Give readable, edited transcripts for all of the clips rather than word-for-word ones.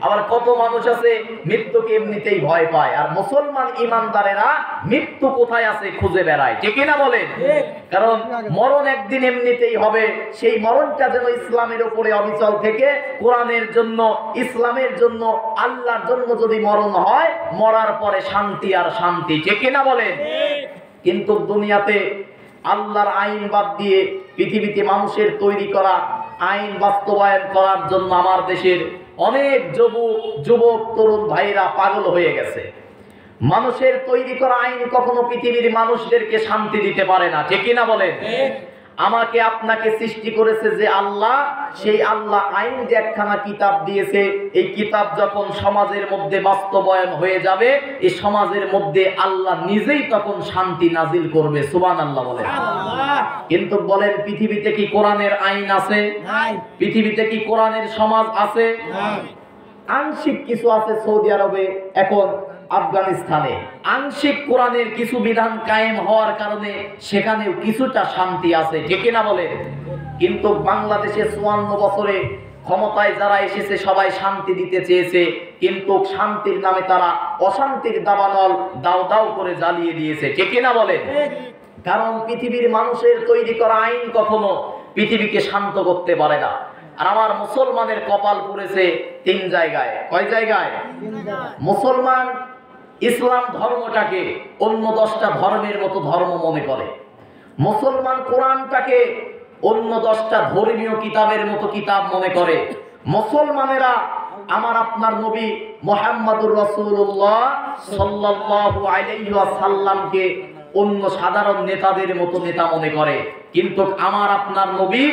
আবার কত মানুষ আছে মৃত্যুকে এমনিতেই ভয় পায়, আর মুসলমান ইমানদারেরা মৃত্যু কোথায় আছে খুঁজে বেড়ায়, ঠিক না বলেন? কারণ মরণ একদিন এমনিতেই হবে, সেই মরণটা যেন ইসলামের উপরে অবিচল থেকে কোরআনের জন্য, ইসলামের জন্য, আল্লাহর জন্য যদি মরণ হয়, মরার পরে শান্তি আর শান্তি, ঠিক না বলেন? কিন্তু দুনিয়াতে আল্লাহর আইন বাদ দিয়ে পৃথিবীতে মানুষের তৈরি করা আইন বাস্তবায়ন করার জন্য আমার দেশের অনেক যুবক তরুণ ভাইরা পাগল হয়ে গেছে। মানুষের তৈরি করা আইন কখনো পৃথিবীর মানুষদেরকে শান্তি দিতে পারে না, ঠিক না বলেন? আমাকে আপনাকে সৃষ্টি করেছে যে আল্লাহ, সেই আল্লাহ আইন যে একখানা কিতাব দিয়েছে, এই কিতাব যখন সমাজের মধ্যে বাস্তবায়ন হয়ে যাবে, এই সমাজের মধ্যে আল্লাহ নিজেই তখন শান্তি নাজিল করবে, সুবহানাল্লাহ বলেন। কিন্তু বলেন, পৃথিবীতে কি কোরআনের আইন আছে? পৃথিবীতে কি কোরআনের সমাজ আছে? আংশিক কিছু আছে সৌদি আরবে, এখন আফগানিস্তানে আংশিক কোরআনের কিছু বিধান কায়েম হওয়ার কারণে সেখানেও কিছুটা শান্তি আছে, ঠিক না বলে? কিন্তু বাংলাদেশে 54 বছরে ক্ষমতায় যারা এসেছে সবাই শান্তি দিতে চেয়েছে, কিন্তু শান্তির নামে তারা অশান্তির দাবানল দাও দাও করে জ্বালিয়ে দিয়েছে, ঠিক না বলে? কারণ পৃথিবীর মানুষের তৈরি করা আইন কখনো পৃথিবীকে শান্ত করতে পারে না। আর আমার মুসলমানের কপাল পড়েছে 3 জায়গায়। কয় জায়গায়? মুসলমান ইসলাম ধর্মটাকে অন্য 10টা ধর্মের মতো ধর্ম মনে করে। মুসলমান কোরআনটাকে অন্য 10টা ধর্মীয় কিতাবের মতো কিতাব মনে করে। মুসলমানেরা আমার আপনার নবী মুহাম্মদুর রাসূলুল্লাহ সাল্লাল্লাহু আলাইহি ওয়াসাল্লামকে অন্য সাধারণ নেতাদের মতো নেতা মনে করে। কিন্তু আমার আপনার নবী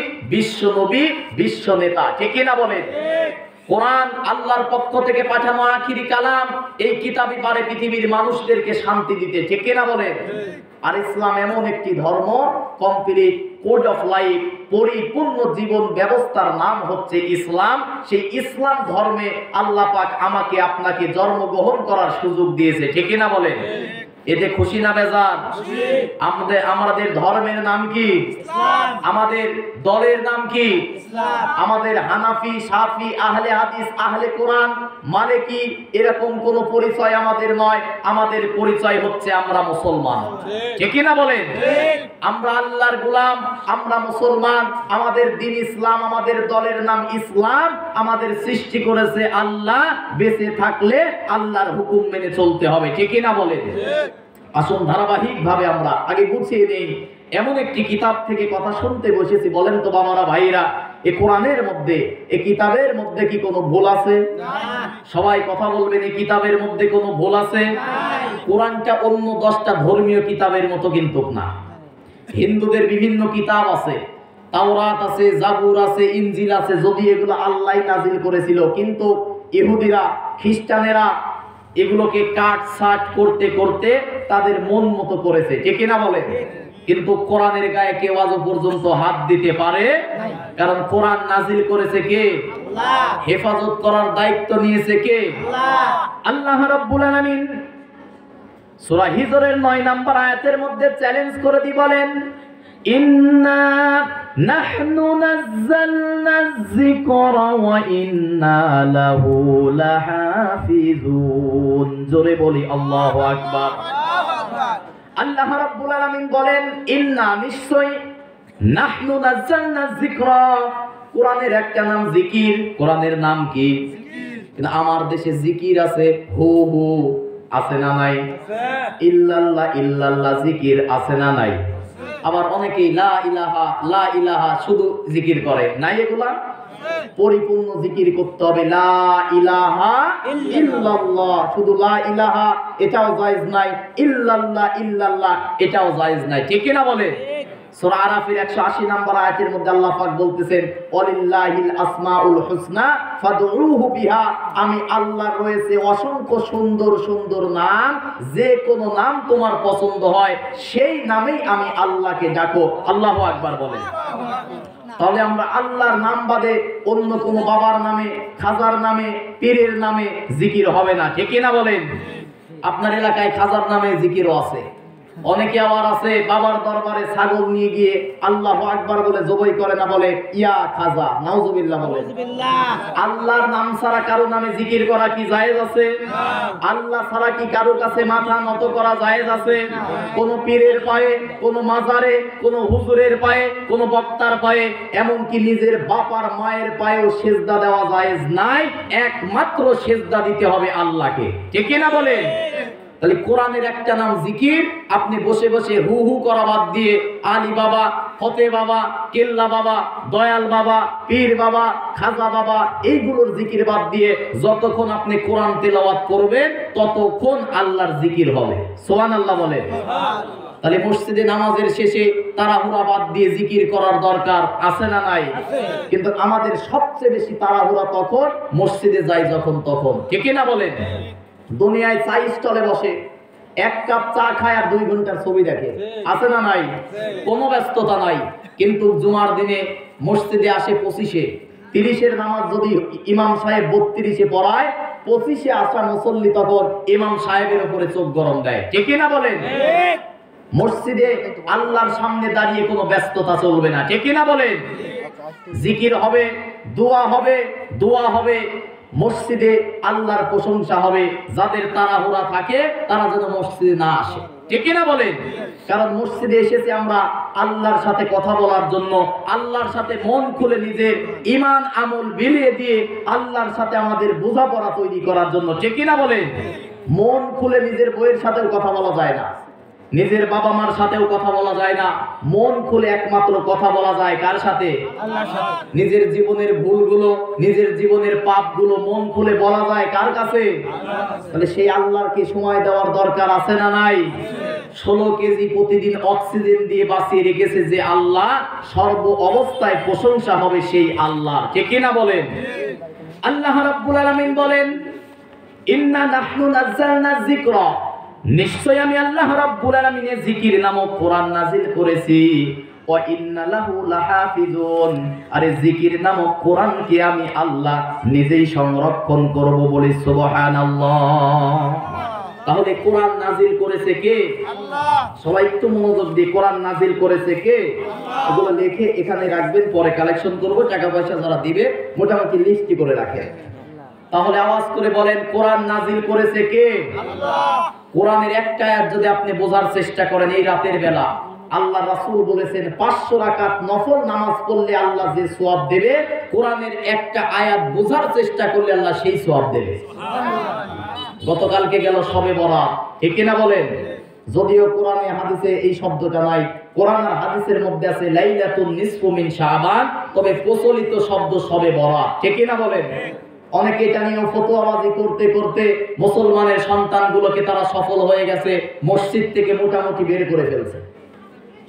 বিশ্ব নেতা, ঠিক না বলেন? কোরআন আল্লাহর পক্ষ থেকে পাঠানো আখিরি কালাম, এই কিতাবই পারে পৃথিবীর মানুষদেরকে শান্তি দিতে, ঠিক না বলেন? আর ইসলাম এমন একটি ধর্ম, কমপ্লিট কোড অফ লাইফ, পরিপূর্ণ জীবন ব্যবস্থার নাম হচ্ছে ইসলাম। সেই ইসলাম ধর্মে আল্লাহ পাক আমাকে আপনাকে জন্মগ্রহণ করার সুযোগ দিয়েছে, ঠিক না বলেন? এতে খুশি না বেজার? আমাদের ধর্মের নাম কি? ইসলাম। আমাদের দলের নাম কি? ইসলাম। আমাদের হানাফি, শাফি, আহলে হাদিস, আহলে কোরআন, মালিকি এরকম কোন পরিচয় আমাদের নয়। আমাদের পরিচয় হচ্ছে আমরা মুসলমান, ঠিক না বলেন? আমরা আল্লাহর গোলাম, আমরা মুসলমান, আমাদের দ্বীন ইসলাম, আমাদের দলের নাম ইসলাম। আমাদের সৃষ্টি করেছে আল্লাহ, বেঁচে থাকলে আল্লাহর হুকুম মেনে চলতে হবে, ঠিক না বলেন? আসুন ধারাবাহিক ভাবে আমরা আগে বুঝিয়ে নেই। এমন একটি কিতাব থেকে কথা শুনতে বসেছি, বলেন তো বাবারা ভাইরা, এই কোরআনের মধ্যে, এই কিতাবের মধ্যে কি কোনো ভুল আছে? সবাই কথা বলবেন, এই কিতাবের মধ্যে কোনো ভুল আছে? কোরআনটা অন্য 10টা ধর্মীয় কিতাবের মতো কিন্তু না। হিন্দুদের বিভিন্ন কিতাব আছে, তাওরাত আছে, জাবুর আছে, ইনজিল আছে, যদি এগুলো আল্লাহই নাজিল করেছিল, কিন্তু ইহুদিরা, খ্রিস্টানেরা এগুলোকে কাট ছাট করতে করতে তাদের মন মতো করেছে, ঠিক না বলে? কিন্তু কোরআনের গায়ে কেউ আজ পর্যন্ত হাত দিতে পারে? কারণ কোরআন নাজিল করেছে কে? আল্লাহ। হেফাজত করার দায়িত্ব নিয়েছে কে? আল্লাহ। আল্লাহ রাব্বুল আলামিন সূরা হিজরের 9 নম্বর আয়াতের মধ্যে চ্যালেঞ্জ করে দি বলেন, ইন্না নাহনু নাযালনা যিকরা ওয়া ইন্না লাহু লাহাফিজুন। জোরে বলি আল্লাহু আকবার। আল্লাহ রাব্বুল আলামিন বলেন, ইন্না, নিশ্চয়, নাহনু নাযালনা যিকরা, কোরআনের একটা নাম জিকির। কোরআনের নাম কি? কিন্তু আমার দেশে জিকির আছে হু হু, আছে না নাই? ইল্লাল্লাহ ইল্লাল্লাহ জিকির আছে না নাই? আবার অনেকেই লা ইলাহা শুধু জিকির করে, নাই এগুলা? পরিপূর্ণ জিকির করতে হবে, লা ইলাহা ইল্লাল্লাহ। শুধু লা ইলাহা এটাও জায়েজ নাই, ইল্লাল্লাহ এটাও জায়েজ নাই, ঠিক না বলে? সূরা আরাফের 180 নম্বর আয়াতের মধ্যে আল্লাহ পাক বলতেছেন, ওয়ালিল্লাহিল আসমাউল হুসনা ফাদউহু বিহা। আমি আল্লাহর রয়েছে অসংখ্য সুন্দর সুন্দর নাম, যে কোন নাম তোমার পছন্দ হয় সেই নামেই আমি আল্লাহকে ডাকো। আল্লাহু আকবার বলেন। তাহলে আমরা আল্লাহর নাম বাদে অন্য কোনো বাবার নামে, খাজার নামে, পীরের নামে জিকির হবে না, ঠিক না বলেন? আপনার এলাকায় খাজার নামে জিকিরও আছে, অনেকে আবার আছে বাবার দরবারে ছাগল নিয়ে গিয়ে আল্লাহু আকবার বলে জবাই করে না, বলে ইয়া খাজা, নাউজুবিল্লাহ বলে। আল্লাহর নাম ছাড়া কারো নামে জিকির করা কি জায়েজ আছে? আল্লাহ ছাড়া কি কারো কাছে মাথা নত করা জায়েজ আছে? কোন পীরের পায়ে, কোন মাজারে, কোন হুজুরের পায়ে, কোন বক্তার পায়ে, এমনকি নিজের বাবার মায়ের পায়েও সেজদা দেওয়া জায়েজ নাই। একমাত্র সেজদা দিতে হবে আল্লাহকে, ঠিক না বলেন? তাহলে কোরআনের একটা নাম জিকির, আপনি বসে বসে হু হু করা বাদ দিয়ে আলী বাবা, ফতে বাবা, কেল্লা বাবা, দয়াল বাবা, পীর বাবা, খাজা বাবা, এইগুলোর জিকির বাদ দিয়ে যতক্ষণ আপনি কোরআন তেলাওয়াত করবেন ততক্ষণ আল্লাহর জিকির হবে। সুবহানাল্লাহ বলে। তাহলে মসজিদে নামাজের শেষে তাড়াহুড়া বাদ দিয়ে জিকির করার দরকার আছে না নাই? কিন্তু আমাদের সবচেয়ে বেশি তাড়াহুড়া তখন মসজিদে যাই যখন তখন, ঠিক না বলেন? দুনিয়ায় চা স্টলে বসে এক কাপ চা খায় আর 2 ঘন্টার ছবি দেখে, আছে না নাই? কোনো ব্যস্ততা নাই। কিন্তু জুমার দিনে মসজিদে আসে 25-এ, 30-এর নামাজ যদি ইমাম সাহেব 32-এ পড়ায়, 25-এ আসা মুসল্লি তখন ইমাম সাহেবের উপরে চোখ গরম দেয়, ঠিক না বলেন? মসজিদে আল্লাহর সামনে দাঁড়িয়ে কোনো ব্যস্ততা চলবে না, ঠিক না বলেন? জিকির হবে, দোয়া হবে, দোয়া হবে, মসজিদে আল্লাহর প্রশংসা হবে। যাদের তাড়াহুড়া থাকে তারা যেন মসজিদে না আসে, ঠিক না বলেন? কারণ মসজিদে এসেছে আমরা আল্লাহর সাথে কথা বলার জন্য, আল্লাহর সাথে মন খুলে নিজের ঈমান আমল বিলিয়ে দিয়ে আল্লাহর সাথে আমাদের বোঝাপড়া তৈরি করার জন্য, ঠিক না বলেন? মন খুলে নিজের বইয়ের সাথেও কথা বলা যায় না, নিজের বাবা মার সাথেও কথা বলা যায় না। মন খুলে একমাত্র কথা বলা যায় কার সাথে? আল্লাহর সাথে। নিজের জীবনের ভুলগুলো, নিজের জীবনের পাপগুলো মন খুলে বলা যায় কার কাছে? আল্লাহর কাছে। তাহলে সেই আল্লাহকে সময় দেওয়ার দরকার আছে না নাই? 16 কেজি প্রতিদিন অক্সিজেন দিয়ে বাঁচিয়ে রেখেছে যে আল্লাহ, সর্ব অবস্থায় প্রশংসা হবে সেই আল্লাহ, ঠিক না বলেন? আল্লাহ রাব্বুল আলামিন বলেন, ইন্না নাহনু নাযালনা যিকরা, নিশ্চয় আমি আল্লাহ রাব্বুল আলামিন জিকির নামক কোরআন নাজিল করেছি, ওয়া ইন্না লাহু লাহাফিজুন, আরে জিকির নামক কোরআনকে আমি আল্লাহ নিজেই সংরক্ষণ করব বলে সুবহানাল্লাহ। তাহলে কোরআন নাজিল করেছে কে? আল্লাহ। সবাই একটু মনোযোগ দিয়ে, কোরআন নাজিল করেছে কে? আল্লাহ। এগুলো লিখে এখানে রাখবেন, পরে কালেকশন করব, টাকা পয়সা যারা দিবে মোটামুটি লিস্ট করে রাখেন। তাহলে আওয়াজ করে বলেন, কোরআন নাজিল করেছে কে? আল্লাহ। কোরআনের একটা আয়াত যদি আপনি বোঝার চেষ্টা করেন এই রাতের বেলা, আল্লাহ রাসূল বলেছেন 500 রাকাত নফল নামাজ পড়লে আল্লাহ যে সওয়াব দেবে, কোরআনের একটা আয়াত বোঝার চেষ্টা করলে আল্লাহ সেই সওয়াব দেবে। গতকালকে গেল শবে বরাত, ঠিক না বলেন? যদিও কোরআনে হাদিসে এই শব্দটা নাই, কোরআন আর হাদিসের মধ্যে আছে লাইলাতুন নিসফু মিন শাবান, তবে প্রচলিত শব্দ শবে বরাত, ঠিক না বলেন? অনেকে এটা নিয়ে ফতোয়াবাজি করতে করতে মুসলমানের সন্তানগুলোকে তারা সফল হয়ে গেছে, মসজিদ থেকে মোটামুটি বের করে ফেলছে।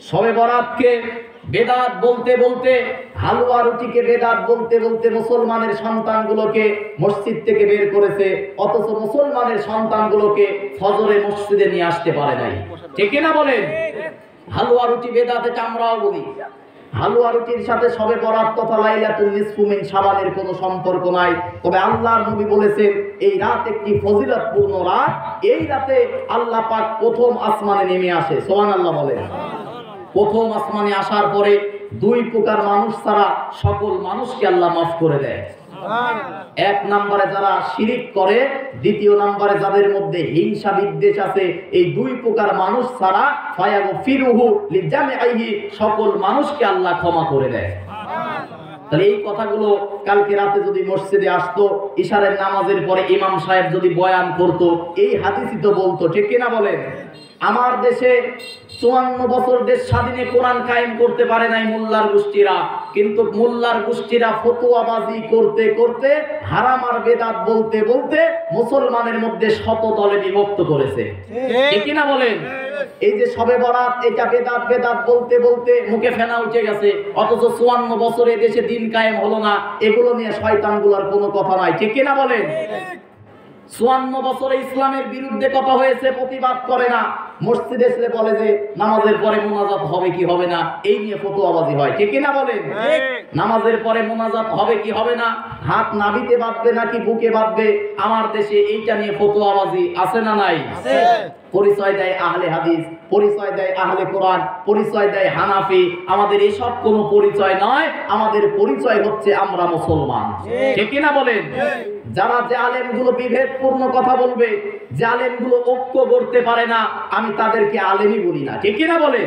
শবে বরাতকে বেদাত বলতে বলতে, হালুয়া রুটিকে বেদাত বলতে বলতে মুসলমানের সন্তানগুলোকে মসজিদ থেকে বের করেছে, অথচ মুসলমানের সন্তানগুলোকে ফজরে মসজিদে নিয়ে আসতে পারে নাই, ঠিক না বলেন? হালুয়া রুটি বেদাত, এটা আমরাও বলি। হালুয়া রুটির সাথে শবে বরাত তথা লাইলাতুন নিসফু মিন শাবানের কোনো সম্পর্ক নাই। তবে আল্লাহর নবী বলেছেন এই রাত একটি ফজিলতপূর্ণ রাত, এই রাতে আল্লাহ পাক প্রথম আসমানে নেমে আসে, সুবহানাল্লাহ বলেন। প্রথম আসমানে আসার পরে 2 প্রকার মানুষ ছাড়া সকল মানুষকে আল্লাহ মাফ করে দেয়। 1 নম্বরে যারা শিরিক করে, 2 নম্বরে যাদের মধ্যে হিংসা বিদ্বেষ আছে, এই 2 প্রকার মানুষ ছাড়া ফায়াগফিরুহু লিজামিআইহি, সকল মানুষকে আল্লাহ ক্ষমা করে দেয়। তাহলে এই কথাগুলো কালকে রাতে যদি মসজিদে আসতো, ইশারের নামাজের পরে ইমাম সাহেব যদি বয়ান করতো, এই হাদিসই তো বলতো, ঠিক কিনা বলেন? আমার দেশে 54 বছর দেশ স্বাধীনে কোরআন কায়েম করতে পারে নাই মোল্লার গোষ্ঠীরা, কিন্তু মোল্লার গোষ্ঠীরা ফতোয়াবাজি করতে করতে, হারাম আর বেদাত বলতে বলতে মুসলমানের মধ্যে শত দলে বিভক্ত করেছে, ঠিক কিনা বলেন? এই যে শবে বরাত, এটা বেদাত বেদাত বলতে বলতে মুখে ফেনা উঠে গেছে, অথচ 54 বছরে দেশে দিন কায়েম হলো না, এগুলো নিয়ে শয়তানগুলোর কোনো কথা নাই, ঠিক কিনা বলেন? 54 বছরে ইসলামের বিরুদ্ধে কথা হয়েছে, প্রতিবাদ করে না, মসজিদে এসে বলে যে নামাজের পরে মুনাজাত হবে কি হবে না, এই নিয়ে ফতোয়াবাজি হয়, ঠিক কিনা বলেন? নামাজের পরে মোনাজাত হবে কি হবে না, হাত নাভিতে বাঁধবে নাকি বুকে বাঁধবে, আমার দেশে এইটা নিয়ে ফতোয়াবাজি আছে না নাই? পরিচয় দেয় আহলে হাদিস, পরিচয় দেয় আহলে কোরআন, পরিচয় দেয় হানাফি। আমাদের এসব কোনো পরিচয় নয়, আমাদের পরিচয় হচ্ছে আমরা মুসলমান। ঠিক কিনা বলেন? যারা জালেমগুলো বিভেদপূর্ণ কথা বলবে, জালেমগুলো ঐক্য করতে পারে না, আমি তাদেরকে আলেমই বলি না। ঠিক কিনা বলেন?